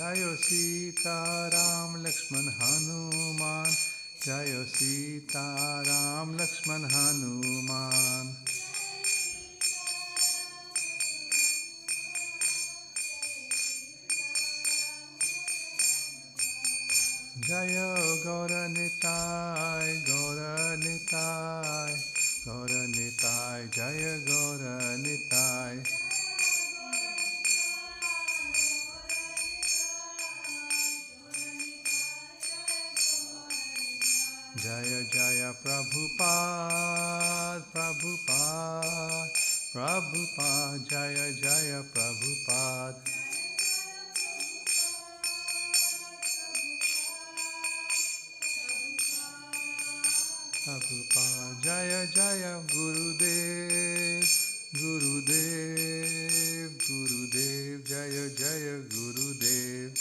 Jayo Sita Ram Lakshman Hanuman. Jayo Sita Ram Lakshman Hanuman. Jayo Gaura Nitai, Gaura Nitai, Gaura Nitai, Jaya Gaura Nitai. Jaya Jaya Prabhupada, Prabhupada, Prabhupada, Jaya Jaya Prabhupada. Prabhupada, Jaya Jaya Gurudev, Gurudev, Gurudev, Jaya Jaya Gurudev.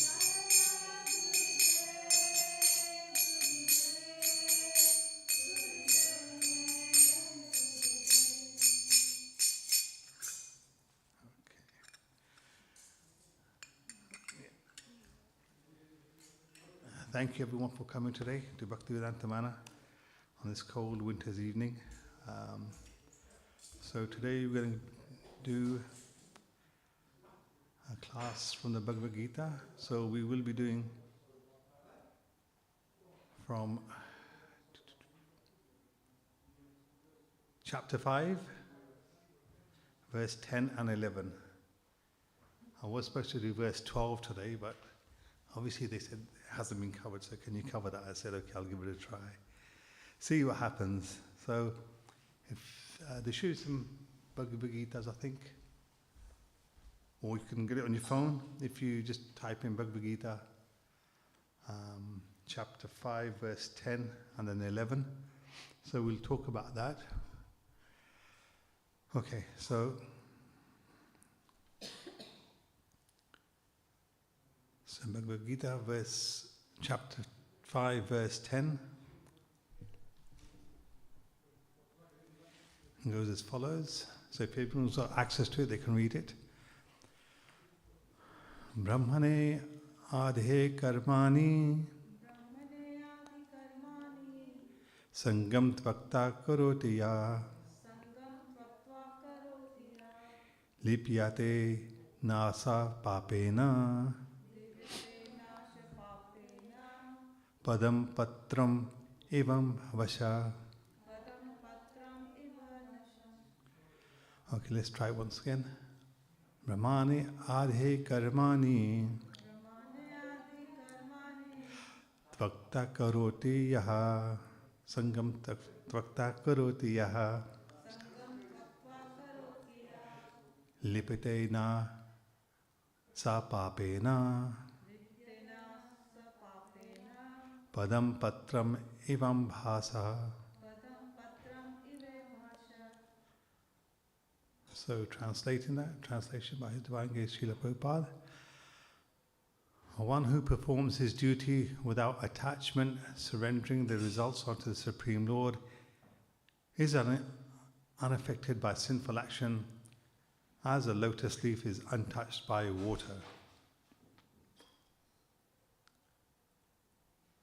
Thank you everyone for coming today to Bhaktivedanta Mana on this cold winter's evening. So today we're going to do a class from the Bhagavad Gita. So we will be doing from chapter 5, verse 10 and 11. I was supposed to do verse 12 today, but obviously they said it hasn't been covered, so can you cover that? I said, okay, I'll give it a try. See what happens. So if there should be some Bhagavad Gitas, I think, or you can get it on your phone if you just type in Bhagavad Gita, chapter 5, verse 10 and then 11. So we'll talk about that. Okay, so Bhagavad Gita, chapter 5, verse 10. It goes as follows. So if people have got access to it, they can read it. Brahmane adhe karmani sangam tvakta karoti ya lipyate nasa papena padam patram evam vasha. Okay, let's try once again. Brahmani adhe karmani tvakta karoti yaha sangam tvakta karoti yaha lipite na sa papena padam patram evam bhasa. So translating that, translation by His Divine Grace Srila Prabhupada. One who performs his duty without attachment, surrendering the results onto the Supreme Lord, is unaffected by sinful action, as a lotus leaf is untouched by water.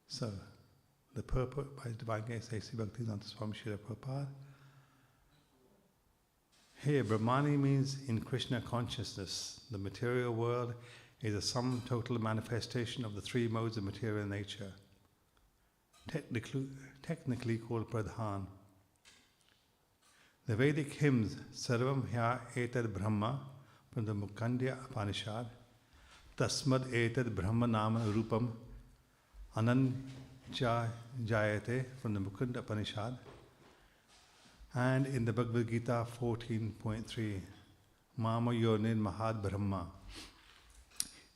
So, the purport by His Divine Grace A.C. Bhaktivedanta Swami Srila Prabhupada. Here, Brahmani means in Krishna consciousness. The material world is a sum total manifestation of the three modes of material nature, technically called Pradhan. The Vedic hymns Sarvam Hya Etad Brahma from the Mukandya Upanishad, Tasmad Etad Brahma Nama Rupam Ananja Jayate from the Mukunda Upanishad, and in the Bhagavad Gita 14.3, Mama Yonin Mahad Brahma,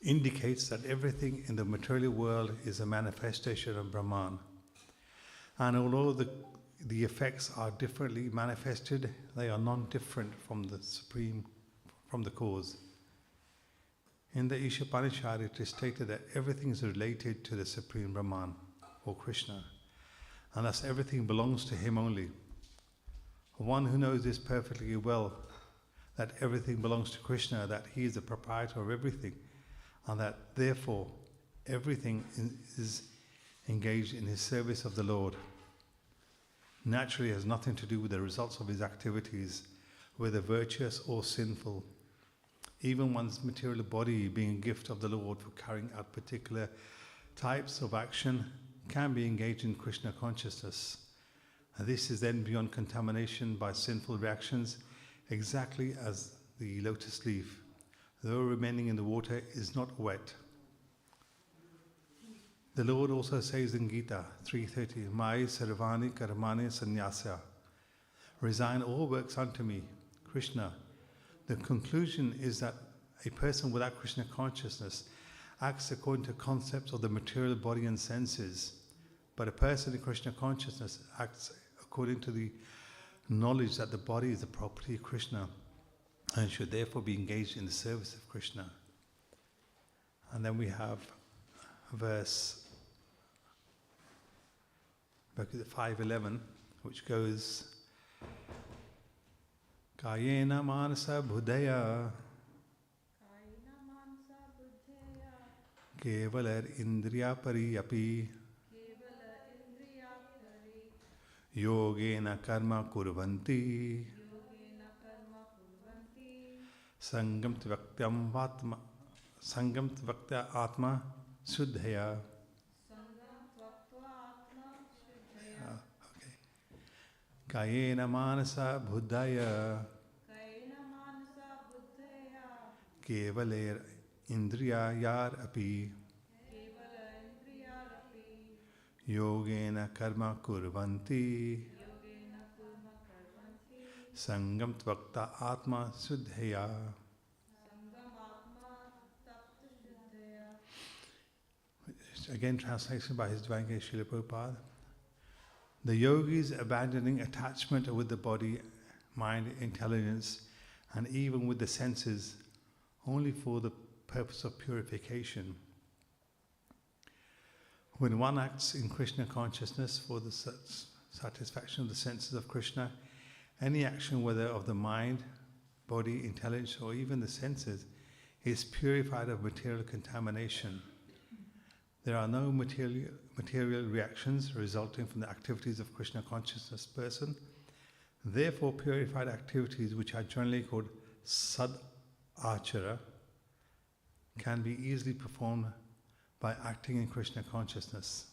indicates that everything in the material world is a manifestation of Brahman. And although the effects are differently manifested, they are non-different from the Supreme, from the cause. In the Ishopanishad, it is stated that everything is related to the Supreme Brahman, or Krishna, and thus everything belongs to Him only. One who knows this perfectly well, that everything belongs to Krishna, that He is the proprietor of everything, and that therefore everything is engaged in his service of the Lord. Naturally, it has nothing to do with the results of his activities, whether virtuous or sinful. Even one's material body being a gift of the Lord for carrying out particular types of action can be engaged in Krishna consciousness. And this is then beyond contamination by sinful reactions, exactly as the lotus leaf, though remaining in the water, is not wet. The Lord also says in Gita 3:30, Mai sarvani karmani sannyasya, resign all works unto me, Krishna. The conclusion is that a person without Krishna consciousness acts according to concepts of the material body and senses, but a person in Krishna consciousness acts according to the knowledge that the body is the property of Krishna and should therefore be engaged in the service of Krishna. And then we have verse 5:11, which goes, Kayena manasa buddhaya kevalar indriya pari api yogena karma kurvanti sangam tvakta atma suddhaya. Kayena manasa buddhaya kevaler indriya yar api yogena karma kurvanti sangam tvakta atma suddhaya. Again, translation by His Divine Grace Srila Prabhupada. The yogis abandoning attachment with the body, mind, intelligence, and even with the senses, only for the purpose of purification. When one acts in Krishna consciousness for the satisfaction of the senses of Krishna, any action, whether of the mind, body, intelligence, or even the senses, is purified of material contamination. There are no material reactions resulting from the activities of Krishna consciousness person. Therefore, purified activities, which are generally called sad-achara, can be easily performed by acting in Krishna consciousness.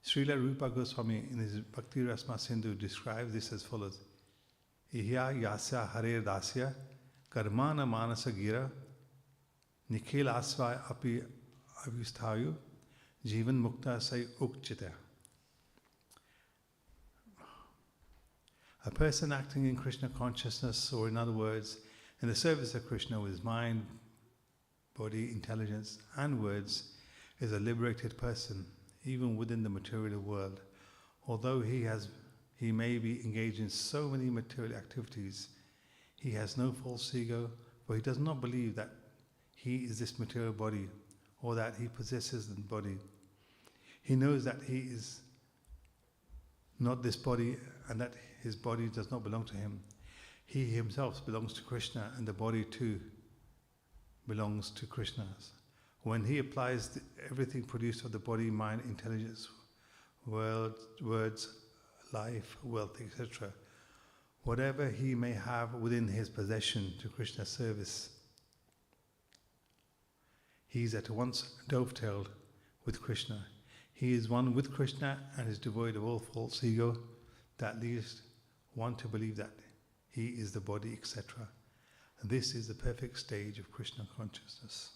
Srila Rupa Goswami in his Bhakti Rasma Sindhu describes this as follows. Ihya yasya hare dasya karmana manasa gira nikhil asva api avisthayu jivan mukta sai ukchita. A person acting in Krishna consciousness, or in other words, in the service of Krishna with his mind, body, intelligence, and words, is a liberated person, even within the material world. Although he may be engaged in so many material activities, he has no false ego, for he does not believe that he is this material body, or that he possesses the body. He knows that he is not this body, and that his body does not belong to him. He himself belongs to Krishna, and the body too belongs to Krishna. When he applies everything produced of the body, mind, intelligence, words, life, wealth, etc., whatever he may have within his possession to Krishna's service, he is at once dovetailed with Krishna. He is one with Krishna and is devoid of all false ego that leads one to believe that he is the body, etc. And this is the perfect stage of Krishna consciousness.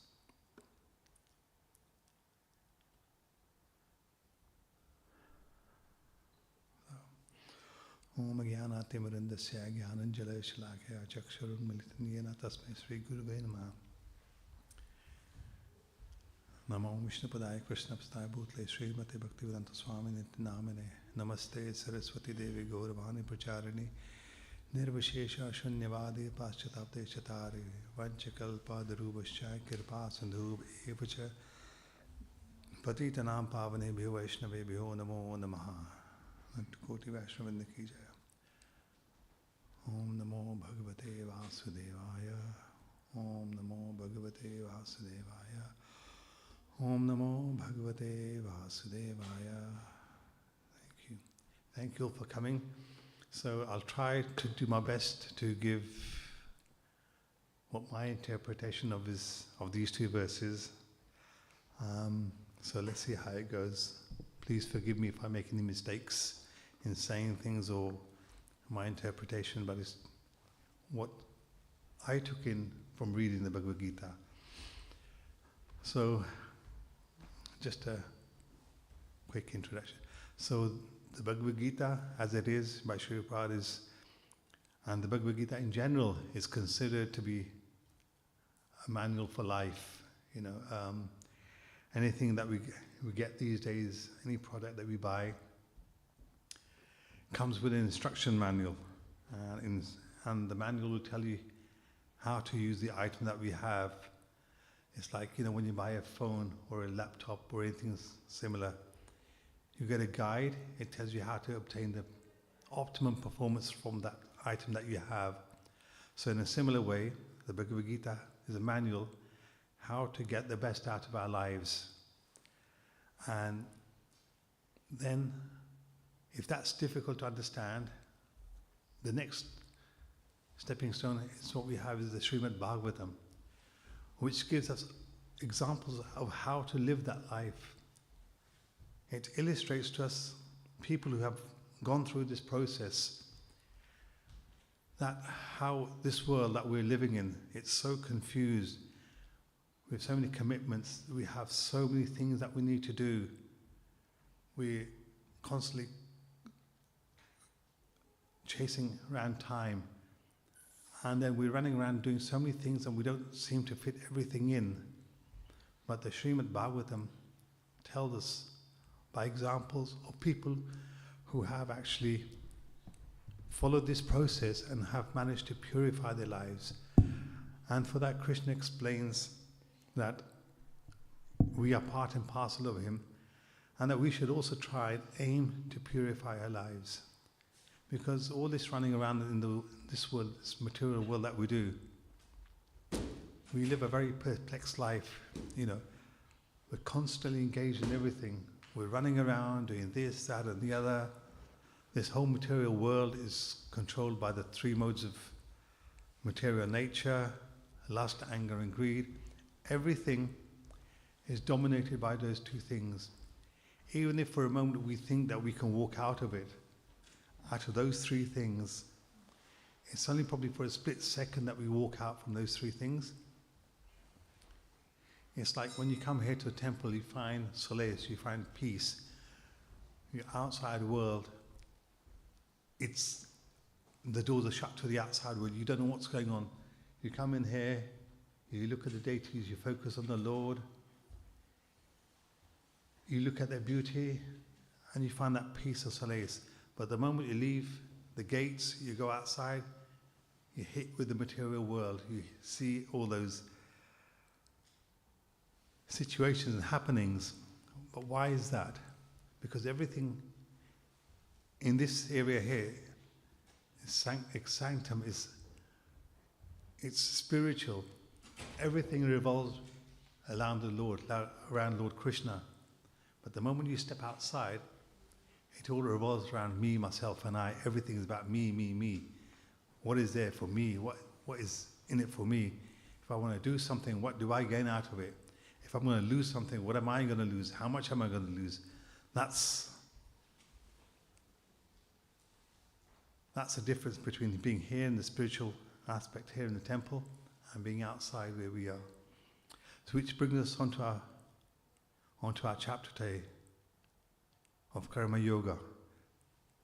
Om Jnanatimrindasya Jnananjala Shalakaya Chakshurunmilitam Yena Tasmai Sri Gurave Namaha. Namo Vishnupadaya Krishna Pastaya Bhutle Srimate Bhaktivedanta Swami Nityanamane Namaste Saraswati Devi Gauravani Pracharini Nirvishesha Shunyavadi Paschatapte Chatari Vanchakalpa Darubhaschai Kirpa Sandhub Evacha Patitanam Pavane Bhyo Vaishnave Bhyo Namo Namaha Koti Vaishnavinda Ki Jaya. Om Namo Bhagavate Vasudevaya. Om Namo Bhagavate Vasudevaya. Om Namo Bhagavate Vasudevaya. Thank you. Thank you all for coming. So I'll try to do my best to give what my interpretation of these two verses. So let's see how it goes. Please forgive me if I make any mistakes in saying things or my interpretation, but it's what I took in from reading the Bhagavad Gita. So, just a quick introduction. So, the Bhagavad Gita, as it is by Srila Prabhupada, and the Bhagavad Gita in general is considered to be a manual for life. Anything that we get these days, any product that we buy, comes with an instruction manual, and the manual will tell you how to use the item that we have. It's like, when you buy a phone or a laptop or anything similar, you get a guide. It tells you how to obtain the optimum performance from that item that you have. So in a similar way, the Bhagavad Gita is a manual how to get the best out of our lives. And then, if that's difficult to understand, the next stepping stone is what we have is the Srimad Bhagavatam, which gives us examples of how to live that life. It illustrates to us, people who have gone through this process, that how this world that we're living in, it's so confused. We have so many commitments, we have so many things that we need to do. We're constantly chasing around time. And then we're running around doing so many things and we don't seem to fit everything in. But the Srimad Bhagavatam tells us by examples of people who have actually followed this process and have managed to purify their lives. And for that, Krishna explains that we are part and parcel of him, and that we should also try and aim to purify our lives. Because all this running around in this world, this material world that we do, we live a very perplexed life. We're constantly engaged in everything. We're running around doing this, that, and the other. This whole material world is controlled by the three modes of material nature: lust, anger, and greed. Everything is dominated by those two things. Even if for a moment we think that we can walk out of it, out of those three things, it's only probably for a split second that we walk out from those three things. It's like when you come here to a temple, you find solace, you find peace. Your outside world, the doors are shut to the outside world. You don't know what's going on. You come in here, you look at the deities, you focus on the Lord, you look at their beauty, and you find that peace of solace. But the moment you leave the gates, you go outside, you're hit with the material world. You see all those situations and happenings. But why is that? Because everything in this area here, sanctum, it's spiritual. Everything revolves around the Lord, around Lord Krishna. But the moment you step outside, it all revolves around me, myself, and I. Everything is about me, me, me. What is there for me? What is in it for me? If I want to do something, what do I gain out of it? If I'm going to lose something, what am I going to lose? How much am I going to lose? That's the difference between being here in the spiritual aspect, here in the temple, and being outside where we are. So which brings us onto our chapter today of Karma Yoga.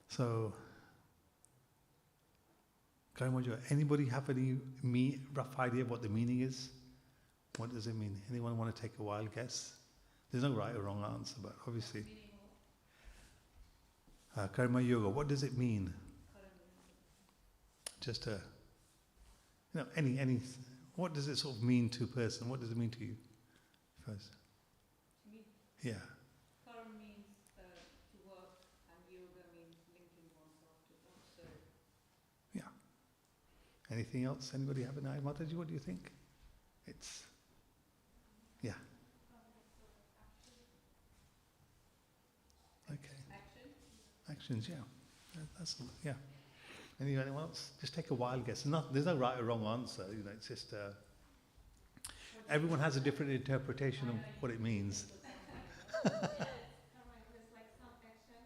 So, Karma Yoga, anybody have any rough idea what the meaning is? What does it mean? Anyone want to take a wild guess? There's no right or wrong answer, but obviously. Karma Yoga, what does it mean? Just any. What does it sort of mean to a person? What does it mean to you? First. To me? Yeah. Karma means to work, and yoga means linking oneself to God. So. Yeah. Anything else? Anybody have an idea? Mataji, what do you think? It's, yeah. Okay. Actions, yeah. That's, yeah. Anyone else? Just take a wild guess. There's no right or wrong answer. It's just everyone has a different interpretation of what it means. Karma yoga is like some action.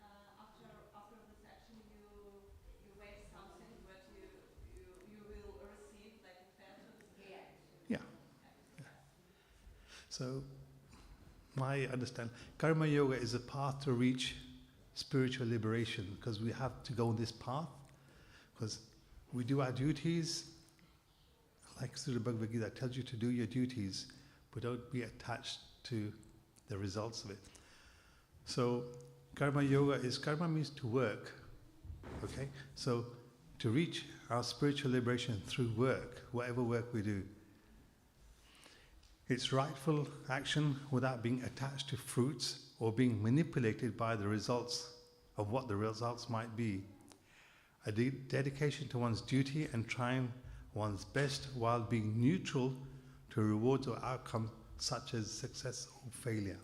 After this action, you wait something, but you will receive like a fair reaction. Yeah. So, my understand, karma yoga is a path to reach spiritual liberation, because we have to go on this path, because we do our duties, like through the Bhagavad Gita tells you to do your duties, but don't be attached to the results of it. So, karma means to work, okay? So, to reach our spiritual liberation through work, whatever work we do, it's rightful action without being attached to fruits or being manipulated by the results of what the results might be. A dedication to one's duty and trying one's best while being neutral to rewards or outcomes such as success or failure.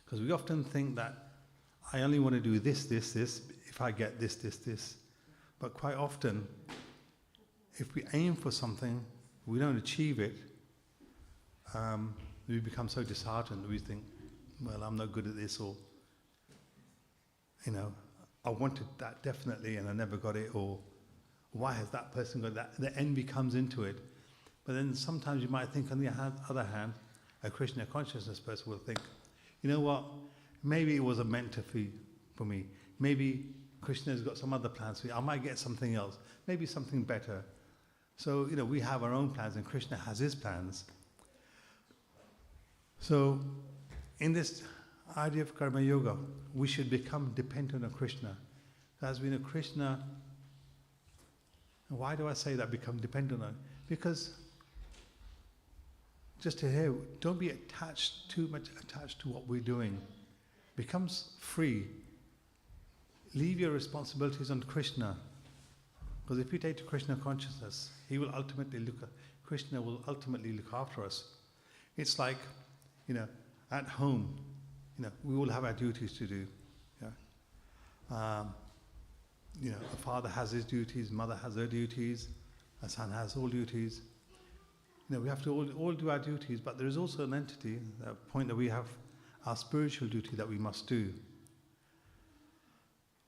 Because we often think that I only want to do this, if I get this. But quite often, if we aim for something, we don't achieve it, we become so disheartened. We think, well, I'm not good at this, or, I wanted that definitely and I never got it, or why has that person got that? The envy comes into it. But then sometimes you might think, on the other hand, a Krishna consciousness person will think, you know what, maybe it wasn't meant for me. Maybe Krishna's got some other plans for me. I might get something else, maybe something better. So, we have our own plans and Krishna has his plans. So, in this idea of karma yoga, we should become dependent on Krishna. As we know, Krishna, why do I say that, become dependent on? Because, just to hear, don't be too much attached to what we're doing. Become free. Leave your responsibilities on Krishna. Because if you take to Krishna consciousness, Krishna will ultimately look after us. It's like, at home, we all have our duties to do. A father has his duties, mother has her duties, a son has all duties. We have to all do our duties, but there is also an entity, a point that we have our spiritual duty that we must do.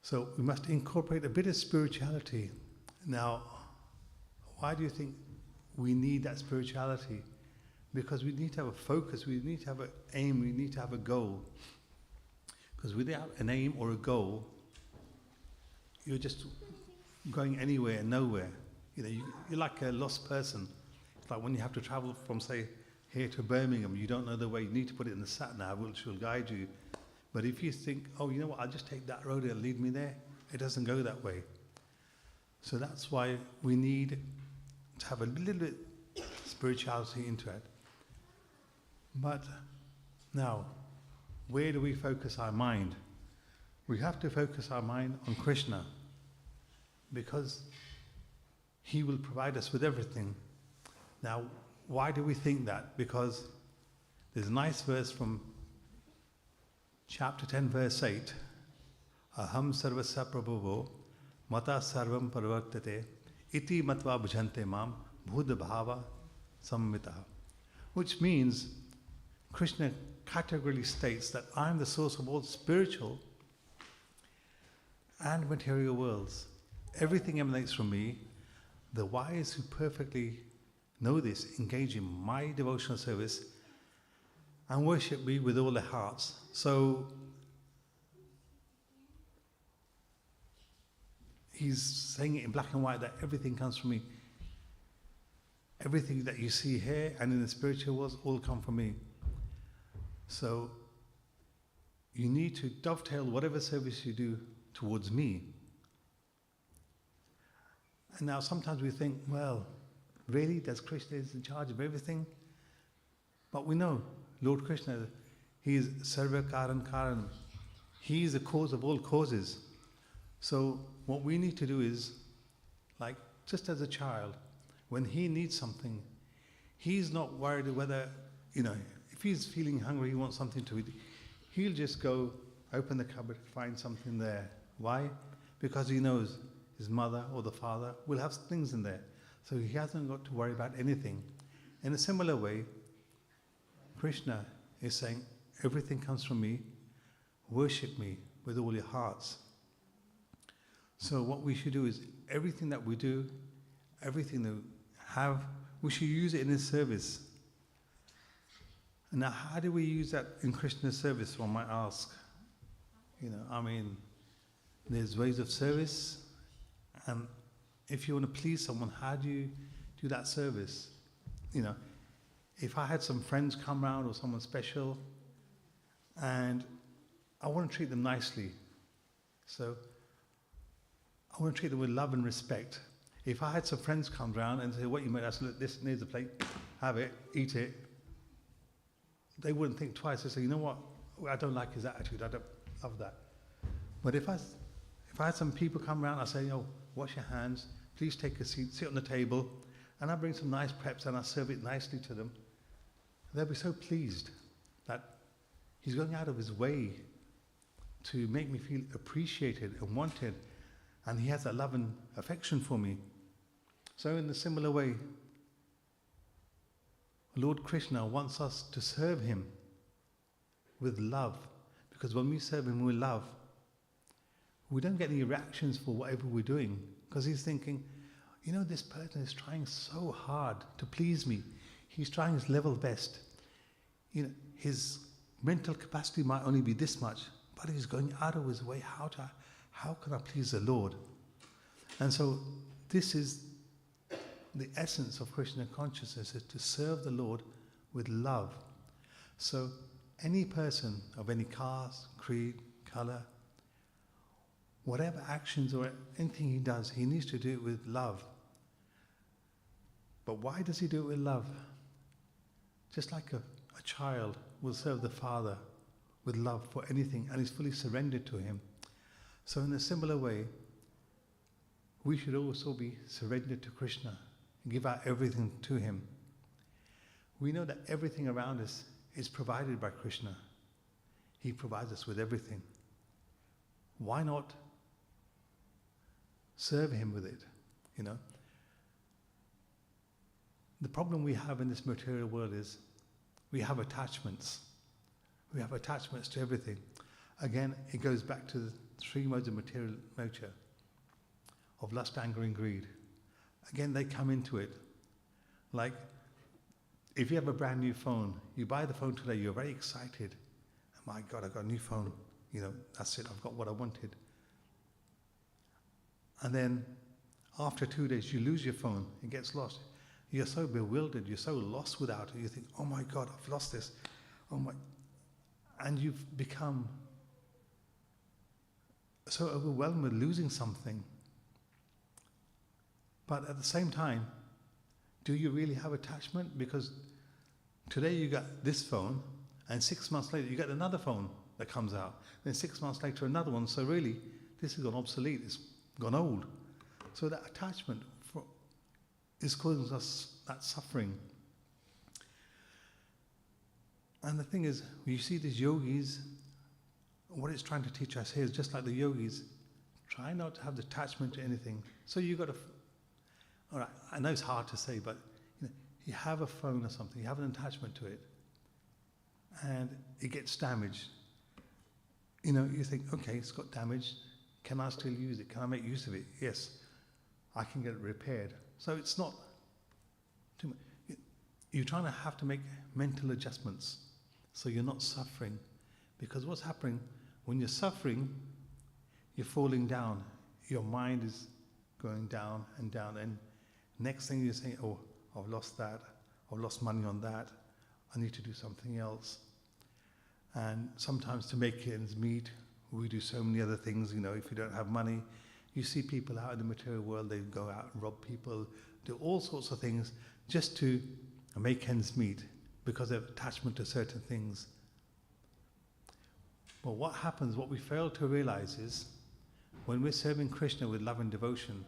So we must incorporate a bit of spirituality. Now, why do you think we need that spirituality? Because we need to have a focus, we need to have an aim, we need to have a goal. Because without an aim or a goal, you're just going anywhere and nowhere. You're like a lost person. It's like when you have to travel from, say, here to Birmingham, you don't know the way, you need to put it in the sat-nav, which will guide you. But if you think, oh, you know what, I'll just take that road, it'll lead me there, it doesn't go that way. So that's why we need to have a little bit spirituality into it. But now, where do we focus our mind? We have to focus our mind on Krishna, because he will provide us with everything. Now, why do we think that? Because there's a nice verse from chapter 10, verse 8. Aham sarvasya prabhavo mata sarvam parvartate iti matva bhujante mam bhuda bhava sammitaha. Which means, Krishna categorically states that I am the source of all spiritual and material worlds. Everything emanates from me. The wise who perfectly know this engage in my devotional service and worship me with all their hearts. So he's saying it in black and white that everything comes from me. Everything that you see here and in the spiritual world all come from me. So you need to dovetail whatever service you do towards me. And now sometimes we think, well, really, does Krishna is in charge of everything? But we know Lord Krishna, he is Sarva Karan Karan. He is the cause of all causes. So what we need to do is, like just as a child, when he needs something, He's not worried whether, if he's feeling hungry, he wants something to eat, he'll just go open the cupboard, find something there. Why? Because he knows his mother or the father will have things in there. So he hasn't got to worry about anything. In a similar way, Krishna is saying, everything comes from me, worship me with all your hearts. So what we should do is, everything that we do, everything that we have, we should use it in His service. Now, how do we use that in Krishna's service, one might ask? There's ways of service, and if you want to please someone, how do you do that service? If I had some friends come round or someone special, and I want to treat them nicely, so I want to treat them with love and respect. If I had some friends come round and say, what you made, I said, look, this needs a plate, have it, eat it, they wouldn't think twice. They say, you know what, I don't like his attitude, I don't love that. But if I had some people come round, I say, wash your hands, please take a seat, sit on the table, and I bring some nice preps and I serve it nicely to them, they'll be so pleased that he's going out of his way to make me feel appreciated and wanted, and he has a love and affection for me. So in a similar way, Lord Krishna wants us to serve him with love, because when we serve him with love, we don't get any reactions for whatever we're doing, because he's thinking, this person is trying so hard to please me. He's trying his level best. His mental capacity might only be this much, but he's going out of his way. How can I please the Lord? And so this is the essence of Krishna consciousness, is to serve the Lord with love. So any person of any caste, creed, color, whatever actions or anything he does, he needs to do it with love. But why does he do it with love? Just like a child will serve the father with love for anything and is fully surrendered to him. So in a similar way, we should also be surrendered to Krishna and give our everything to him. We know that everything around us is provided by Krishna. He provides us with everything. Why not serve him with it? The problem we have in this material world is we have attachments. We have attachments to everything. Again, it goes back to the three modes of material nature, of lust, anger, and greed. Again, they come into it. Like, if you have a brand new phone, you buy the phone today, you're very excited. Oh my God, I've got a new phone. That's it, I've got what I wanted. And then, after 2 days, you lose your phone, it gets lost. You're so bewildered, you're so lost without it, you think, oh my God, I've lost this. And you've become so overwhelmed with losing something. But at the same time, do you really have attachment? Because today you got this phone, and 6 months later you get another phone that comes out. Then 6 months later another one. So really, this has gone obsolete, it's gone old. So that attachment is causing us that suffering. And the thing is, you see these yogis, what it's trying to teach us here is just like the yogis, try not to have the attachment to anything. So you've got all right, I know it's hard to say, but you have a phone or something, you have an attachment to it, and it gets damaged. You think, okay, it's got damaged, can I still use it? Can I make use of it? Yes, I can get it repaired. So it's not too much. You're trying to have to make mental adjustments so you're not suffering. Because what's happening, when you're suffering, you're falling down. Your mind is going down and down. And next thing you're saying, oh, I've lost that. I've lost money on that. I need to do something else. And sometimes to make ends meet, we do so many other things. If you don't have money, you see people out in the material world, they go out and rob people, do all sorts of things just to make ends meet because of attachment to certain things. But what happens, what we fail to realize is, when we're serving Krishna with love and devotion,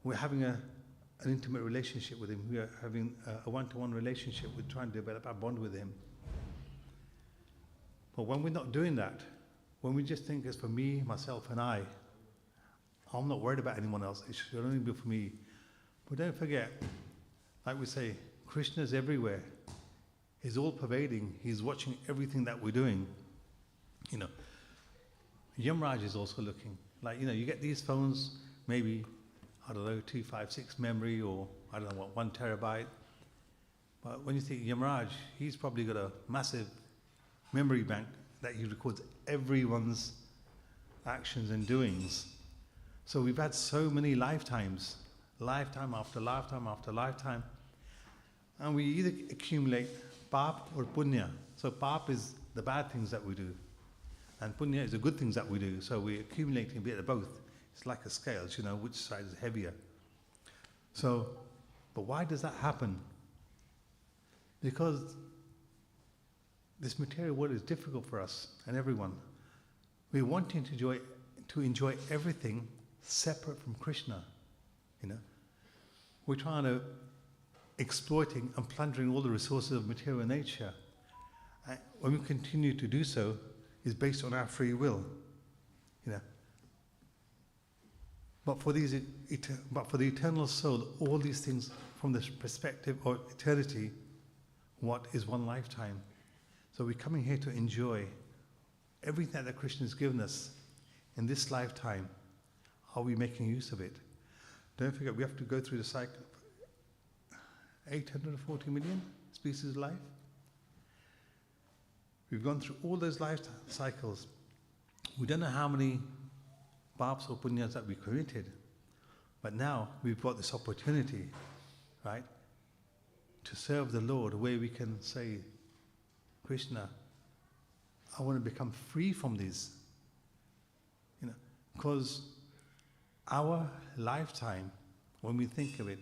we're having a an intimate relationship with him. We are having a one-to-one relationship. We're trying to develop our bond with him. But when we're not doing that, when we just think it's for me, myself, and I'm not worried about anyone else. It should only be for me. But don't forget, like we say, Krishna's everywhere. He's all pervading. He's watching everything that we're doing. You know, Yamraj is also looking. Like, you know, you get these phones, maybe, I don't know, 256 memory, or I don't know what, 1 terabyte. But when you think Yamraj, he's probably got a massive memory bank that he records everyone's actions and doings. So we've had so many lifetimes, lifetime after lifetime after lifetime, and we either accumulate pap or punya. So pap is the bad things that we do, and punya is the good things that we do. So we're accumulating a bit of both. It's like a scale, you know, which side is heavier. So, but why does that happen? Because this material world is difficult for us and everyone. We're wanting to enjoy everything separate from Krishna, you know. We're trying to exploiting and plundering all the resources of material nature. And when we continue to do so, is based on our free will, you know. But for the eternal soul, all these things from the perspective of eternity, what is one lifetime? So we're coming here to enjoy everything that Krishna has given us in this lifetime. Are we making use of it? Don't forget, we have to go through the cycle of 840 million species of life. We've gone through all those life cycles. We don't know how many paps or punyas that we committed, but now we've got this opportunity, right, to serve the Lord, where we can say, Krishna, I want to become free from these, you know, because our lifetime, when we think of it,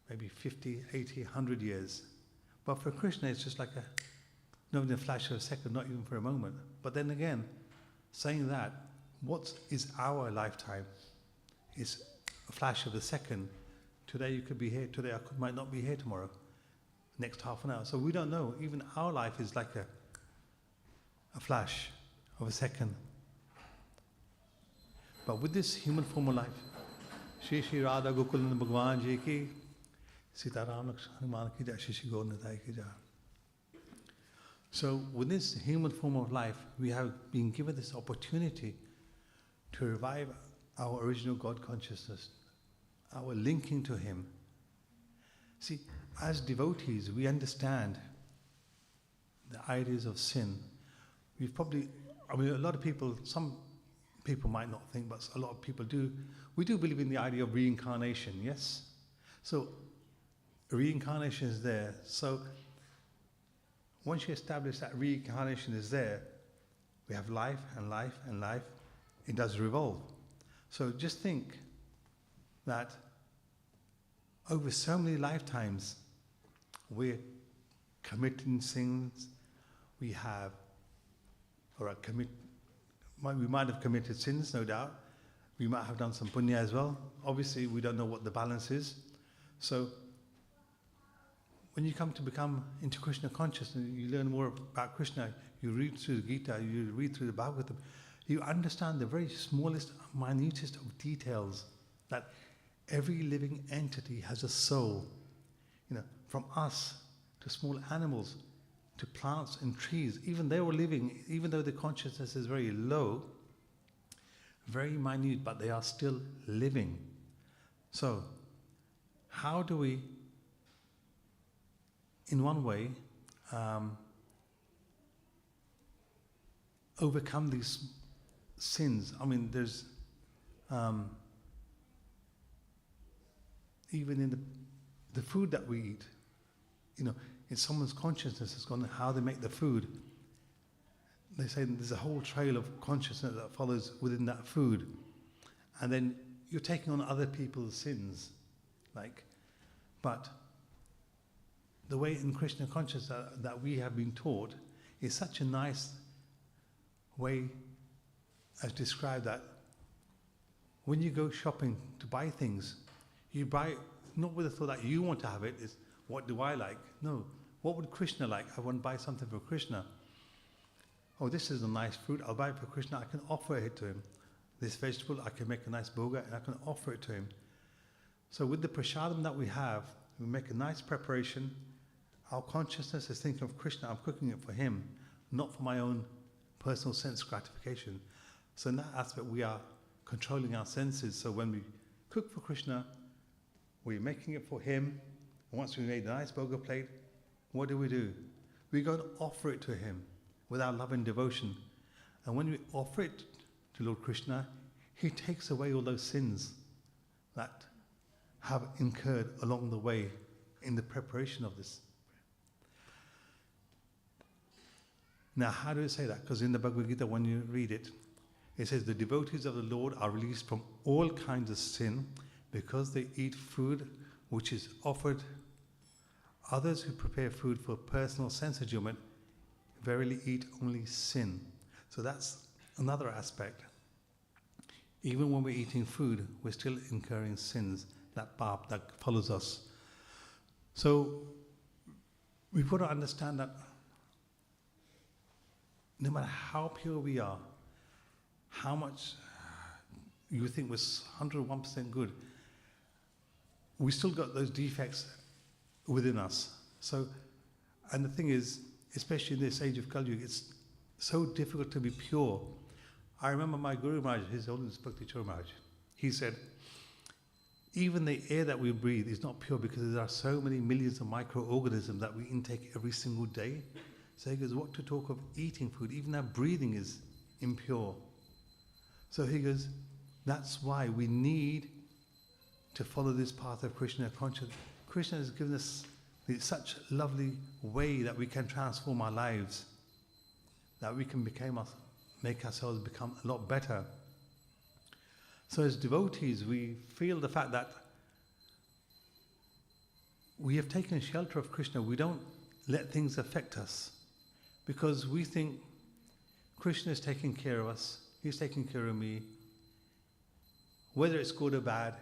maybe 50, 80, 100 years, but for Krishna it's just like not even a flash of a second, not even for a moment. But then again, saying that, what is our lifetime? It's a flash of a second. Today you could be here, today I might not be here tomorrow, next half an hour. So we don't know. Even our life is like a flash of a second. But with this human form of life, Shri Shri Radha Gokulan Bhagwan Ji ki, Sita Ram Hanuman ki jai, Shri Shri Gaur Nitai ki jai. So with this human form of life, we have been given this opportunity to revive our original God consciousness, our linking to Him. See, as devotees, we understand the ideas of sin. We've probably, I mean, a lot of people, some people might not think, but a lot of people do. We do believe in the idea of reincarnation, yes? So reincarnation is there. So once you establish that reincarnation is there, we have life and life and life. It does revolve. So just think that over so many lifetimes, we're committing sins. We have, we might have committed sins, no doubt. We might have done some punya as well. Obviously, we don't know what the balance is. So when you come to become into Krishna consciousness, you learn more about Krishna, you read through the Gita, you read through the Bhagavad, you understand the very smallest, minutest of details, that every living entity has a soul. You know, from us to small animals, to plants and trees, even they were living, even though the consciousness is very low, very minute, but they are still living. So, how do we, in one way, overcome these sins? I mean, there's even in the food that we eat, you know, in someone's consciousness has gone how they make the food. They say there's a whole trail of consciousness that follows within that food. And then you're taking on other people's sins. But the way in Krishna consciousness that we have been taught is such a nice way as described, that when you go shopping to buy things, You buy it not with the thought that you want to have it, it's what do I like? No, what would Krishna like? I want to buy something for Krishna. Oh, this is a nice fruit, I'll buy it for Krishna, I can offer it to him. This vegetable, I can make a nice bhoga and I can offer it to him. So with the prasadam that we have, we make a nice preparation. Our consciousness is thinking of Krishna, I'm cooking it for him, not for my own personal sense gratification. So in that aspect, we are controlling our senses. So when we cook for Krishna, we're making it for him. And once we made a nice bhoga plate, what do? We go and offer it to him with our love and devotion. And when we offer it to Lord Krishna, he takes away all those sins that have incurred along the way in the preparation of this. Now, how do it say that? Because in the Bhagavad Gita, when you read it, it says, the devotees of the Lord are released from all kinds of sin because they eat food which is offered. Others who prepare food for personal sense enjoyment verily eat only sin. So that's another aspect. Even when we're eating food, we're still incurring sins, that pap that follows us. So we've got to understand that no matter how pure we are, how much you think was 101% good, we still got those defects within us. So, and the thing is, especially in this age of Kali Yuga, it's so difficult to be pure. I remember my Guru Maharaj, His Holiness Bhakti Chor Maharaj, he said, even the air that we breathe is not pure because there are so many millions of microorganisms that we intake every single day. So he goes, what to talk of eating food? Even our breathing is impure. So he goes, that's why we need to follow this path of Krishna consciousness. Krishna has given us such a lovely way that we can transform our lives, that we can make ourselves become a lot better. So as devotees, we feel the fact that we have taken shelter of Krishna. We don't let things affect us because we think Krishna is taking care of us. He's taking care of me. Whether it's good or bad,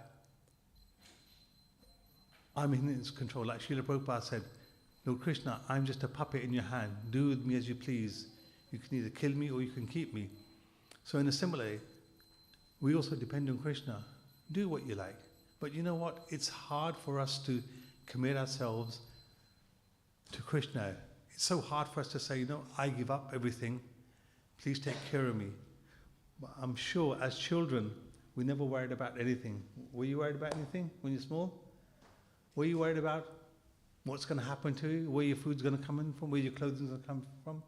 I'm in his control. Like Srila Prabhupada said, Lord Krishna, I'm just a puppet in your hand. Do with me as you please. You can either kill me or you can keep me. So in a similar way, we also depend on Krishna. Do what you like. But you know what? It's hard for us to commit ourselves to Krishna. It's so hard for us to say, I give up everything. Please take care of me. But I'm sure as children, we never worried about anything. Were you worried about anything when you're small? Were you worried about what's going to happen to you? Where your food's going to come in from? Where your clothing's going to come from?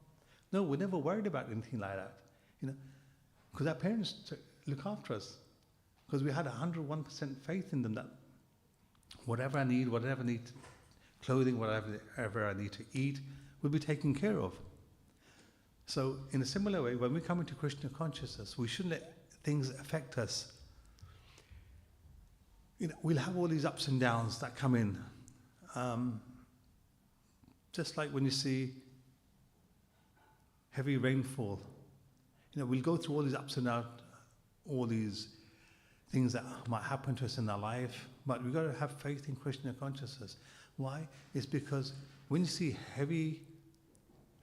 No, we never worried about anything like that. Because our parents look after us. Because we had 101% faith in them that whatever I need, clothing, whatever I need to eat, will be taken care of. So in a similar way, when we come into Krishna consciousness, we shouldn't let things affect us. We'll have all these ups and downs that come in. Just like when you see heavy rainfall, we'll go through all these ups and downs, all these things that might happen to us in our life, but we've got to have faith in Krishna consciousness. Why? It's because when you see heavy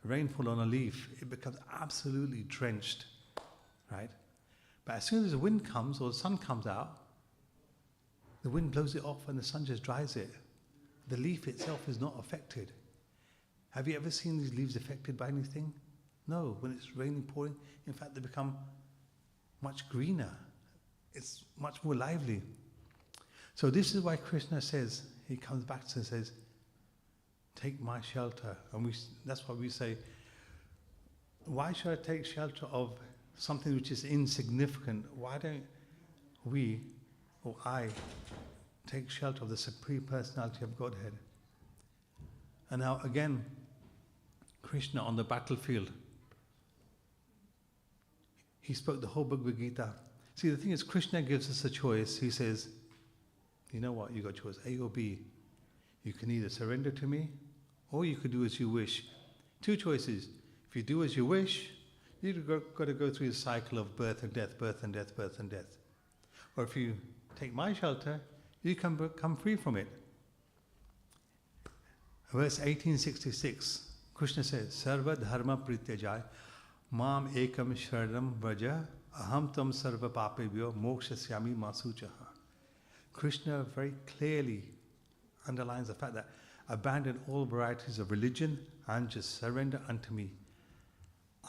rainfall on a leaf, it becomes absolutely drenched, right? But as soon as the wind comes or the sun comes out, the wind blows it off and the sun just dries it. The leaf itself is not affected. Have you ever seen these leaves affected by anything? No, when it's raining, pouring, in fact, they become much greener. It's much more lively. So this is why Krishna says, he comes back and says, take my shelter. And that's why we say, why should I take shelter of something which is insignificant? Why don't we, or I, take shelter of the Supreme Personality of Godhead? And now again, Krishna on the battlefield, he spoke the whole Bhagavad Gita. See, the thing is, Krishna gives us a choice. He says, you know what, you got choice, A or B. You can either surrender to me, or you could do as you wish. Two choices. If you do as you wish, you've got to go through the cycle of birth and death, birth and death, birth and death. Or if you take my shelter, you can become free from it. Verse 1866, Krishna says, Sarva dharma prityajaya mam ekam sharanam vraja aham tam sarva papebhyo mokshasyami masuchaha. Krishna very clearly underlines the fact that abandon all varieties of religion and just surrender unto me.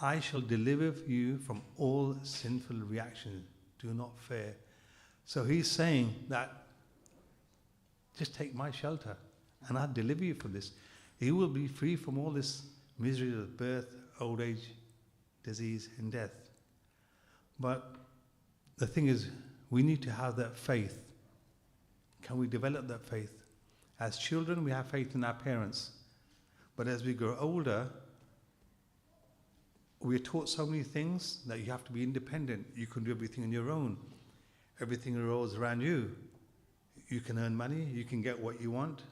I shall deliver you from all sinful reactions. Do not fear. So he's saying that just take my shelter and I'll deliver you from this. You will be free from all this misery of birth, old age, disease and death. But the thing is, we need to have that faith. Can we develop that faith? As children, we have faith in our parents. But as we grow older, we're taught so many things that you have to be independent. You can do everything on your own. Everything revolves around you. You can earn money, you can get what you want,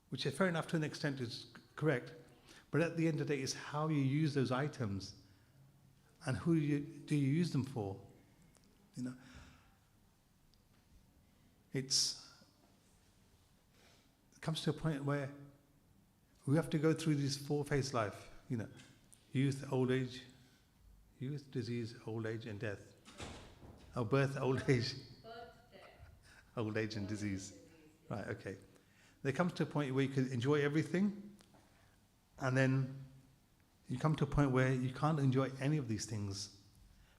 which is fair enough to an extent, is correct. But at the end of the day, it's how you use those items and who do you use them for. You know, it comes to a point where we have to go through this four-phase life. You know, youth, old age, disease, old age, and death. Oh, birth, old age. Old age and disease. Right, okay. There comes to a point where you can enjoy everything, and then you come to a point where you can't enjoy any of these things.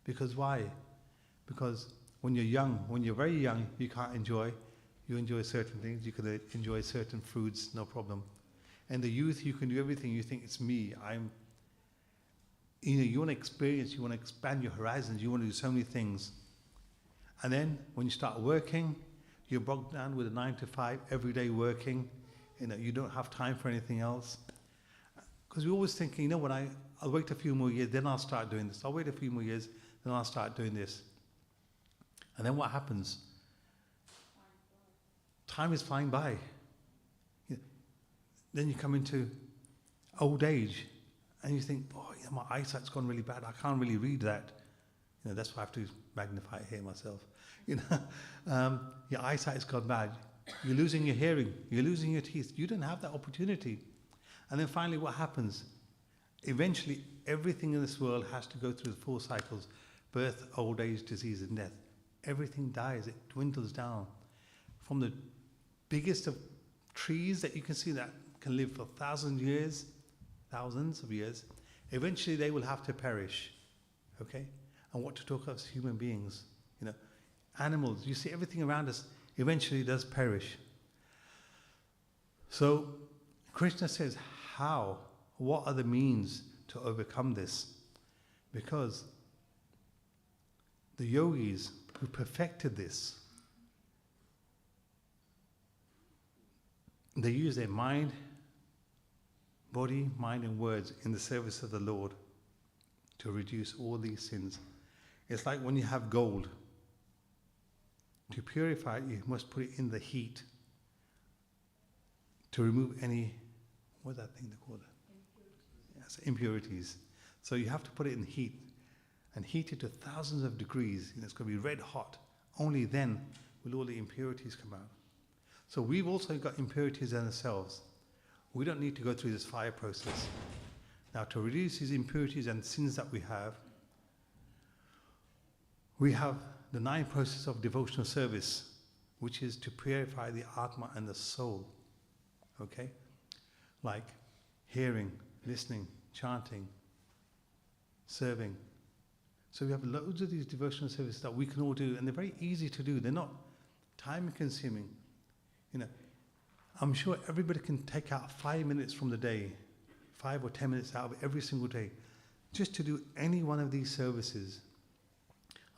Because why? Because when you're young, when you're very young, you can't enjoy. You enjoy certain things. You can enjoy certain foods, no problem. And the youth, you can do everything. You think, it's me. You want to experience, you want to expand your horizons, you want to do so many things. And then when you start working, you're bogged down with a 9 to 5, every day working. You don't have time for anything else. Because we're always thinking, you know what, I'll wait a few more years, then I'll start doing this. I'll wait a few more years, then I'll start doing this. And then what happens? Time is flying by. Then you come into old age, and you think, boy, my eyesight's gone really bad. I can't really read that. That's why I have to magnify it here myself. Your eyesight's gone bad. You're losing your hearing. You're losing your teeth. You don't have that opportunity. And then finally, what happens? Eventually, everything in this world has to go through the 4 cycles: birth, old age, disease, and death. Everything dies. It dwindles down. From the biggest of trees that you can see that can live for thousands of years, eventually they will have to perish. Okay? And what to talk of human beings? Animals, you see everything around us eventually does perish. So Krishna says, how? What are the means to overcome this? Because the yogis who perfected this, they use their mind, body, mind and words in the service of the Lord to reduce all these sins. It's like when you have gold. To purify it, you must put it in the heat to remove any, what's that thing they call it? Yes, impurities. So you have to put it in heat and heat it to thousands of degrees. It's going to be red hot. Only then will all the impurities come out. So we've also got impurities in ourselves. We don't need to go through this fire process. Now, to reduce these impurities and sins that we have the 9 process of devotional service, which is to purify the Atma and the soul. Okay? Like hearing, listening, chanting, serving. So we have loads of these devotional services that we can all do, and they're very easy to do. They're not time-consuming. I'm sure everybody can take out 5 minutes from the day, 5 or 10 minutes out of every single day, just to do any one of these services.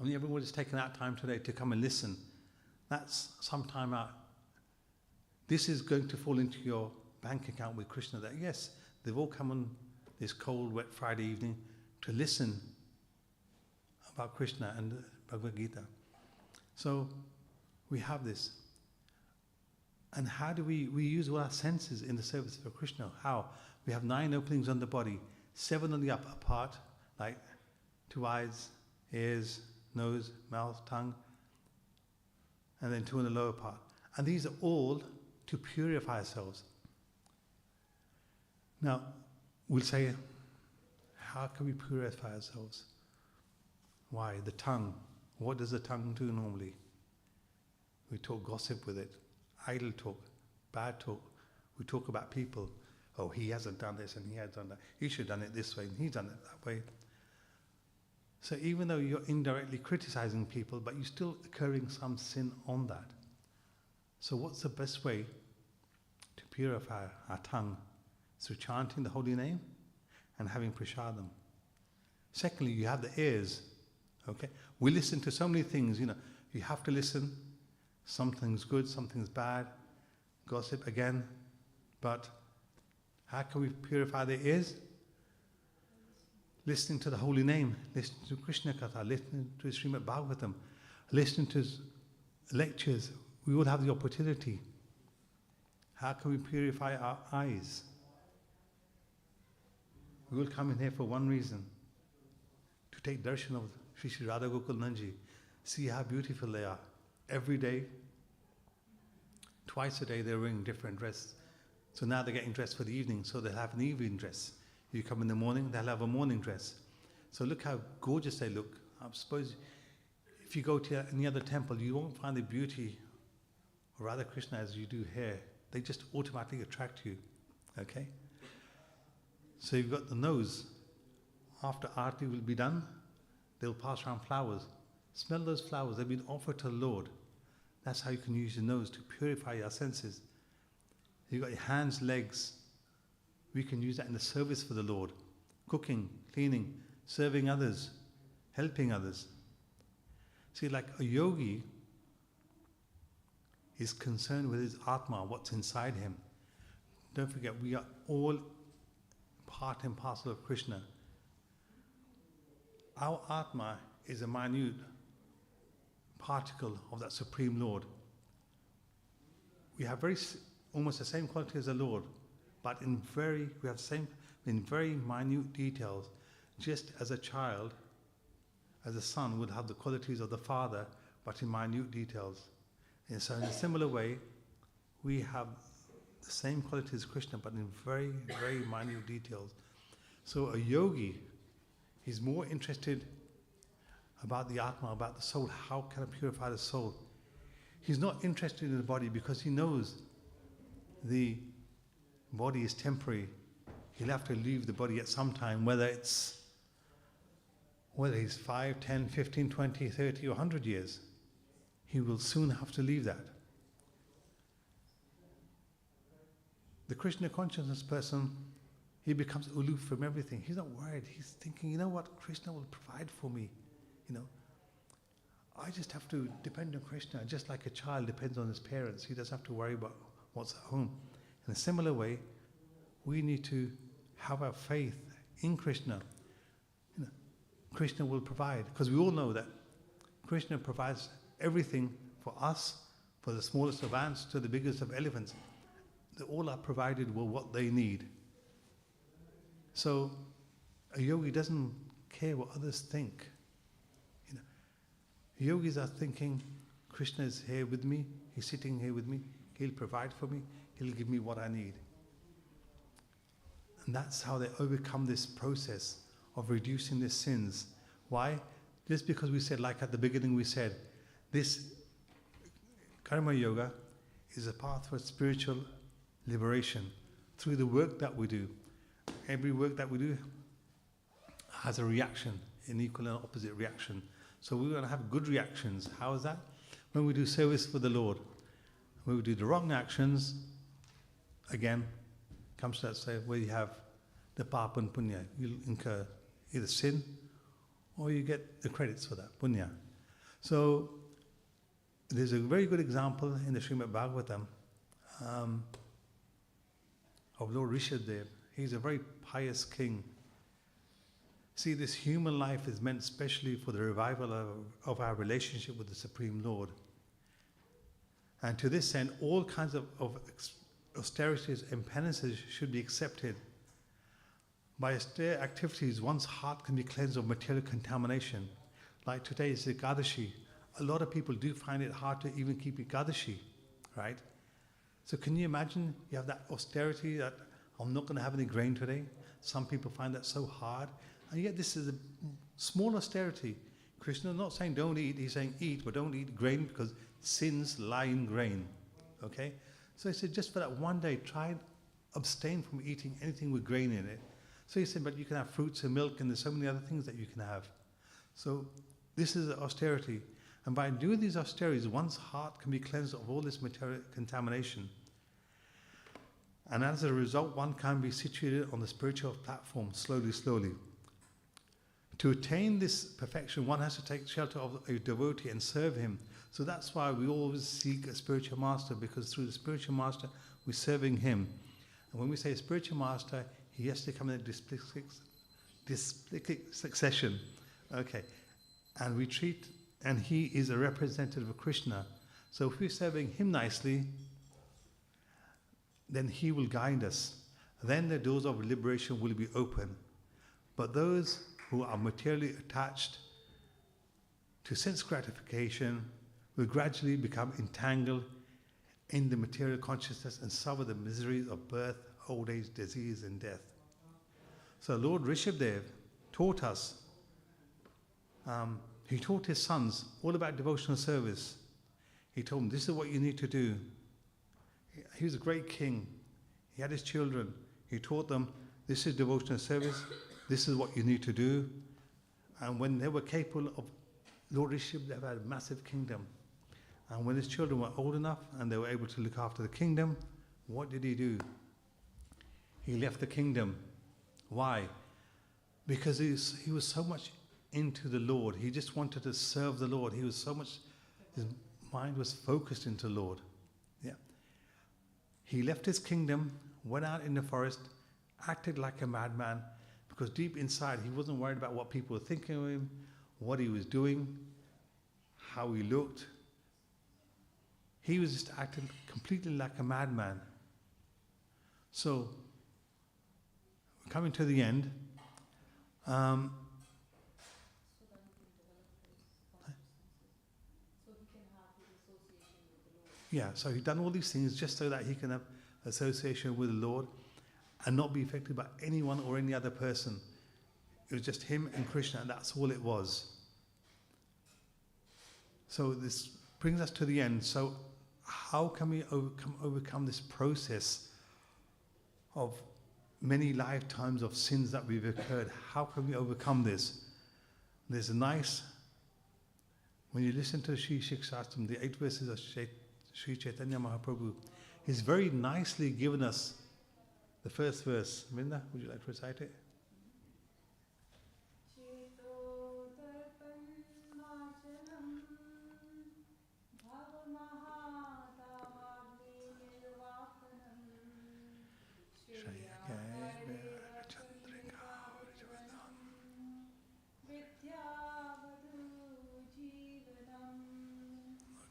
Everybody's taken out time today to come and listen. That's some time out. This is going to fall into your bank account with Krishna, that yes, they've all come on this cold, wet Friday evening to listen about Krishna and Bhagavad Gita. So we have this. And how do we use all our senses in the service of Krishna? How? We have 9 openings on the body, 7 on the upper part, like 2 eyes, ears, nose, mouth, tongue. and then 2 in the lower part. And these are all to purify ourselves. Now, we'll say, how can we purify ourselves? Why? The tongue. What does the tongue do normally? We talk gossip with it, idle talk, bad talk. We talk about people. Oh, he hasn't done this and he has done that. He should have done it this way and he's done it that way. So even though you're indirectly criticizing people, but you're still incurring some sin on that. So what's the best way to purify our tongue? Through chanting the holy name and having prasadam. Secondly, you have the ears. Okay? We listen to so many things, you have to listen. Something's good, something's bad. Gossip again. But how can we purify the ears? Listening to the holy name, listening to Krishna Katha, listening to Srimad Bhagavatam, listening to lectures. We all have the opportunity. How can we purify our eyes? We will come in here for one reason, to take darshan of Sri Sri Radha Gokul Nanji, see how beautiful they are. Every day, twice a day they're wearing different dress. So now they're getting dressed for the evening, so they'll have an evening dress. You come in the morning, they'll have a morning dress. So look how gorgeous they look. I suppose if you go to any other temple, you won't find the beauty of Radha Krishna as you do here. They just automatically attract you. Okay? So you've got the nose. After Aarti will be done, they'll pass around flowers. Smell those flowers. They've been offered to the Lord. That's how you can use your nose to purify your senses. You've got your hands, legs. We can use that in the service for the Lord. Cooking, cleaning, serving others, helping others. See, like a yogi is concerned with his Atma, what's inside him. Don't forget, we are all part and parcel of Krishna. Our Atma is a minute particle of that Supreme Lord. We have almost the same quality as the Lord, but in very minute details, just as a child, as a son would have the qualities of the father, but in minute details. And so in a similar way, we have the same quality as Krishna, but in very, very minute details. So a yogi, he's more interested about the Atma, about the soul. How can I purify the soul? He's not interested in the body because he knows the body is temporary. He'll have to leave the body at some time, whether he's 5, 10, 15, 20, 30 or 100 years. He will soon have to leave that. The Krishna consciousness person, he becomes aloof from everything. He's not worried. He's thinking, you know what, Krishna will provide for me. I just have to depend on Krishna, just like a child depends on his parents. He doesn't have to worry about what's at home. In a similar way, we need to have our faith in Krishna. Krishna will provide, because we all know that Krishna provides everything for us, for the smallest of ants to the biggest of elephants. They all are provided with what they need. So a yogi doesn't care what others think. Yogis are thinking, Krishna is here with me, he's sitting here with me, he'll provide for me, he'll give me what I need. And that's how they overcome this process of reducing their sins. Why? Just because we said, like at the beginning we said, this karma yoga is a path for spiritual liberation through the work that we do. Every work that we do has a reaction, an equal and opposite reaction. So we want to have good reactions. How is that? When we do service for the Lord. When we do the wrong actions, again, comes to that state where you have the papa and punya. You'll incur either sin or you get the credits for that, punya. So there's a very good example in the Srimad Bhagavatam of Lord Rishabdev. He's a very pious king. See, this human life is meant specially for the revival of our relationship with the Supreme Lord. And to this end, all kinds of austerities and penances should be accepted. By austere activities, one's heart can be cleansed of material contamination. Like today is Ekadashi. a lot of people do find it hard to even keep Ekadashi, right? So can you imagine you have that austerity that I'm not going to have any grain today? Some people find that so hard. And yet this is a small austerity. Krishna is not saying don't eat, he's saying eat, but don't eat grain because sins lie in grain. Okay? So he said just for that one day, try and abstain from eating anything with grain in it. So he said, but you can have fruits and milk and there's so many other things that you can have. So this is austerity. And by doing these austerities, one's heart can be cleansed of all this material contamination. And as a result, one can be situated on the spiritual platform slowly, slowly. To attain this perfection, one has to take shelter of a devotee and serve him. So that's why we always seek a spiritual master, because through the spiritual master, we're serving him. And when we say spiritual master, he has to come in a displic succession. Okay. And we treat, and he is a representative of Krishna. So if we're serving him nicely, then he will guide us. Then the doors of liberation will be open. But those who are materially attached to sense gratification will gradually become entangled in the material consciousness and suffer the miseries of birth, old age, disease, and death. So Lord Rishabdev taught us, he taught his sons all about devotional service. He told them, this is what you need to do. He was a great king. He had his children. He taught them, this is devotional service. This is what you need to do. And when they were capable of, Lord Rishabdev had a massive kingdom. And when his children were old enough and they were able to look after the kingdom, what did he do? He left the kingdom. Why? Because he was so much into the Lord. He just wanted to serve the Lord. He was so much, his mind was focused into the Lord. Yeah. He left his kingdom, went out in the forest, acted like a madman, because deep inside he wasn't worried about what people were thinking of him, what he was doing, how he looked. He was just acting completely like a madman. So, coming to the end, yeah, so he'd done all these things just so that he can have association with the Lord and not be affected by anyone or any other person. It was just him and Krishna, and that's all it was. So this brings us to the end. So how can we overcome this process of many lifetimes of sins that we've occurred? How can we overcome this? There's a nice, when you listen to Sri Shikshastram, the 8 verses of Sri Chaitanya Mahaprabhu, he's very nicely given us the first verse. Minda, would you like to recite it?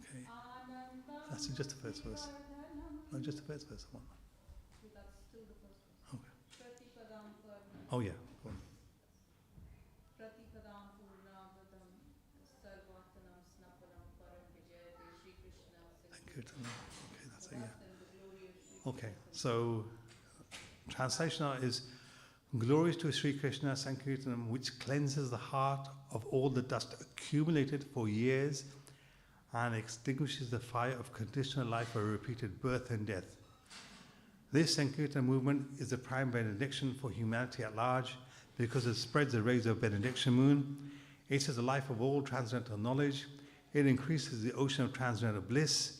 Okay. That's just the first verse. No, just the first verse. One. That's still the first one. Okay. Pratipadam Purnam. Oh yeah. Go on. Pratipadam Purnavadam Sarvatanam Snapanam Param Vijayate Shri Krishna. Thank you. Okay, that's it. Yeah. And the glory of Shri Okay. So translation is glories to Sri Krishna Sankirtanam, which cleanses the heart of all the dust accumulated for years and extinguishes the fire of conditional life of repeated birth and death. This Sankirtan movement is the prime benediction for humanity at large because it spreads the rays of benediction moon. It is the life of all transcendental knowledge. It increases the ocean of transcendental bliss,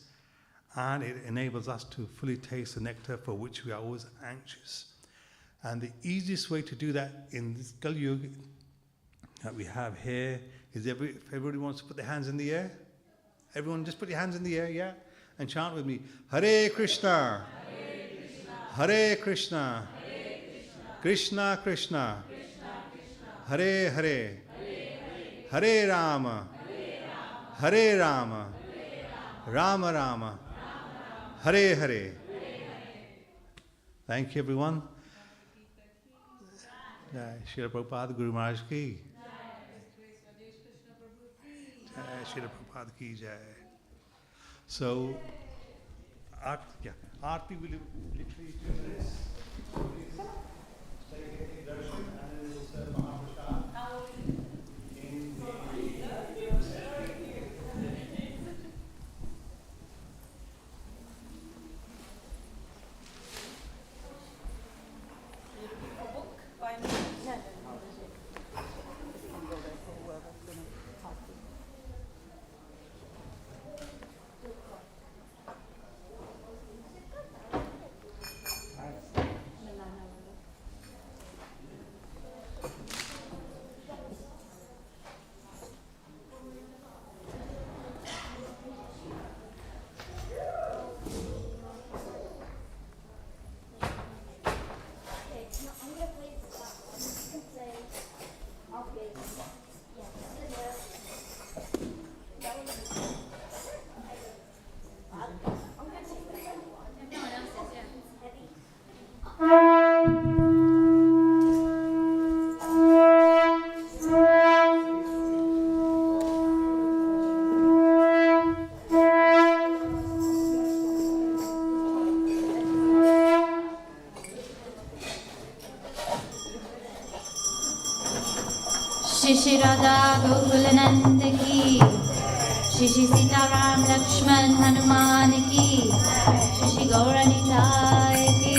and it enables us to fully taste the nectar for which we are always anxious. And the easiest way to do that in this Kali Yuga that we have here is if everybody wants to put their hands in the air. Everyone just put your hands in the air, yeah? And chant with me. Hare Krishna. Hare Krishna. Krishna Krishna. Hare Hare. Hare Rama. Hare Rama. Rama Rama. Hare Hare. Thank you, everyone. Jai Srila Prabhupada Guru Maharaj ki. Grace Rajesh Krishna Prabhu ki. Shri Prabhupada ki jai. So, Aarti will literally 2 minutes. Please take a darshan and then we'll serve Mahaprasad. Shri Radha Gokul Nand ki, Shri Sita Ram Lakshman Hanuman ki, Shri Gauranitai ki.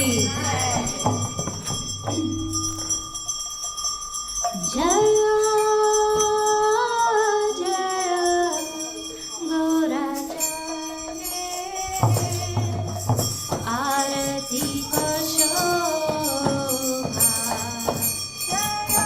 Jaya Jaya Gauracharya Arati Ko Shobha. Jaya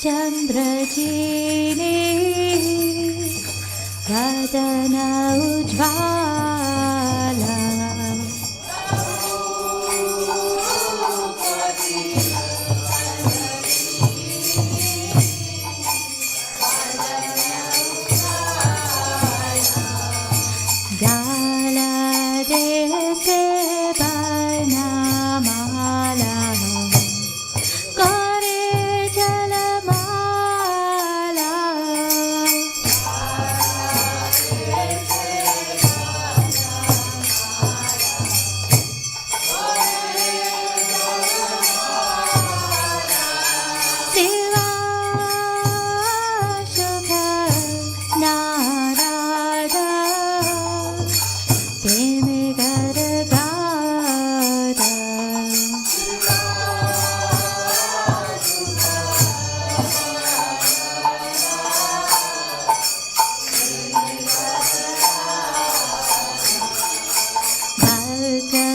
चन्द्रचीने वदन उज्ज्वाला गालदेशे वर्णमाला करे जलमाला शिवा शुभ नारायण तेमे गरगार भगवती